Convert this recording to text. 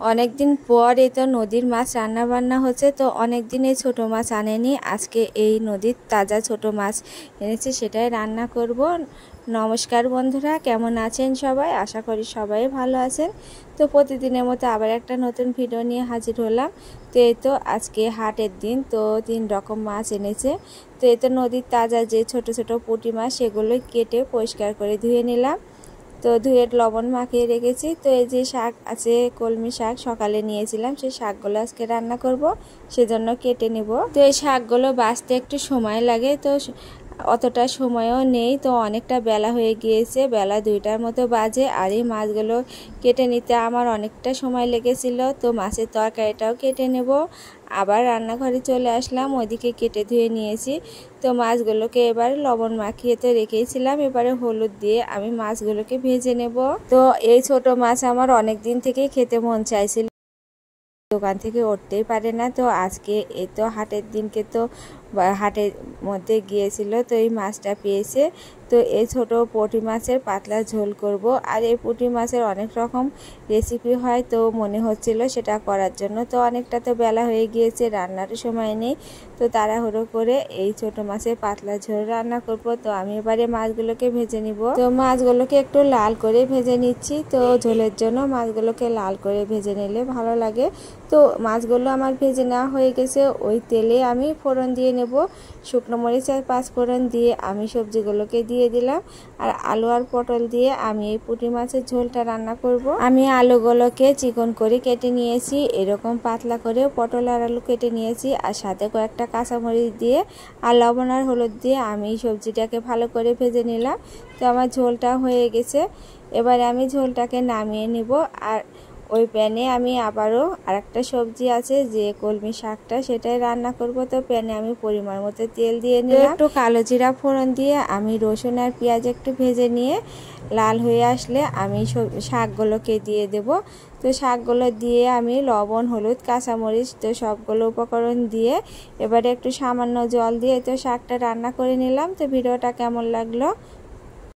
অনেক দিন পর এই তো নদীর মাছ রান্না বান্না হচ্ছে। তো অনেক দিন এই ছোটো মাছ আনেনি, আজকে এই নদীর তাজা ছোট মাছ এনেছে, সেটাই রান্না করব। নমস্কার বন্ধুরা, কেমন আছেন সবাই? আশা করি সবাই ভালো আছেন। তো প্রতিদিনের মতো আবার একটা নতুন ভিডিও নিয়ে হাজির হলাম। তো এই তো আজকে হাটের দিন, তো 3 রকম মাছ এনেছে। তো এই তো নদীর তাজা যে ছোট ছোট পুঁটি মাছ, সেগুলোই কেটে পরিষ্কার করে ধুয়ে নিলাম। তো ধুয়ে লবণ মাখিয়ে রেখেছি। তো এই যে শাক আছে, কলমি শাক সকালে নিয়েছিলাম, সেই শাকগুলো আজকে রান্না করব, সেজন্য কেটে নেব। তো এই শাকগুলো বাছতে একটু সময় লাগে, তো অতটা সময়ও নেই। তো অনেকটা বেলা হয়ে গিয়েছে, বেলা 2টার মতো বাজে। আর এই মাছগুলো কেটে নিতে আমার অনেকটা সময় লেগেছিল। তো মাছের তরকারিটাও কেটে নেব, আবার রান্নাঘরে চলে আসলাম, ওইদিকে কেটে ধুয়ে নিয়েছি। তো মাছগুলোকে এবার লবণ মাখিয়ে তো রেখেছিলাম, এবারে হলুদ দিয়ে আমি মাছগুলোকে ভেজে নেব। তো এই ছোট মাছ আমার অনেক দিন থেকেই খেতে মন চাইছিল, দোকান থেকে উঠতেই পারে না। তো আজকে এই তো হাটের দিনকে তো হাটের মধ্যে গিয়েছিল, তো এই মাছটা পেয়েছে। তো এই ছোট পুঁটি মাছের পাতলা ঝোল করব। আর এই পুঁটি মাছের অনেক রকম রেসিপি হয়, তো মনে হচ্ছিল সেটা করার জন্য। তো অনেকটা তো বেলা হয়ে গিয়েছে, রান্নার সময় নেই। তো তাড়াহুড়ো করে এই ছোট মাছের পাতলা ঝোল রান্না করব। তো আমি এবারে মাছগুলোকে ভেজে নিব। তো মাছগুলোকে একটু লাল করে ভেজে নিচ্ছি। তো ঝোলের জন্য মাছগুলোকে লাল করে ভেজে নিলে ভালো লাগে। তো মাছগুলো আমার ভেজে নেওয়া হয়ে গেছে। ওই তেলে আমি ফোড়ন দিয়ে নেব, শুকনো মরিচ আর 5 ফোড়ন দিয়ে আমি সবজিগুলোকে দিয়ে দিলাম। আর আলু আর পটল দিয়ে আমি এই পুঁটি মাছের ঝোলটা রান্না করব। আমি আলুগুলোকে চিকন করে কেটে নিয়েছি, এরকম পাতলা করে পটল আর আলু কেটে নিয়েছি। আর সাথে কয়েকটা কাঁচামরিচ দিয়ে আর লবণ আর হলুদ দিয়ে আমি সবজিটাকে ভালো করে ভেজে নিলাম। তো আমার ঝোলটা হয়ে গেছে, এবারে আমি ঝোলটাকে নামিয়ে নিব। আর ওই প্যানে আমি আবারও আরেকটা সবজি আছে যে কলমি শাকটা, সেটাই রান্না করব। তো প্যানে আমি পরিমাণ মতো তেল দিয়ে নিলাম, একটু কালো জিরা ফোড়ন দিয়ে আমি রসুন আর পেঁয়াজ একটু ভেজে নিয়ে লাল হয়ে আসলে আমি শাকগুলোকে দিয়ে দেব। তো শাকগুলো দিয়ে আমি লবণ, হলুদ, কাঁচামরিচ তো সবগুলো উপকরণ দিয়ে এবারে একটু সামান্য জল দিয়ে তো শাকটা রান্না করে নিলাম। তো ভিডিওটা কেমন লাগলো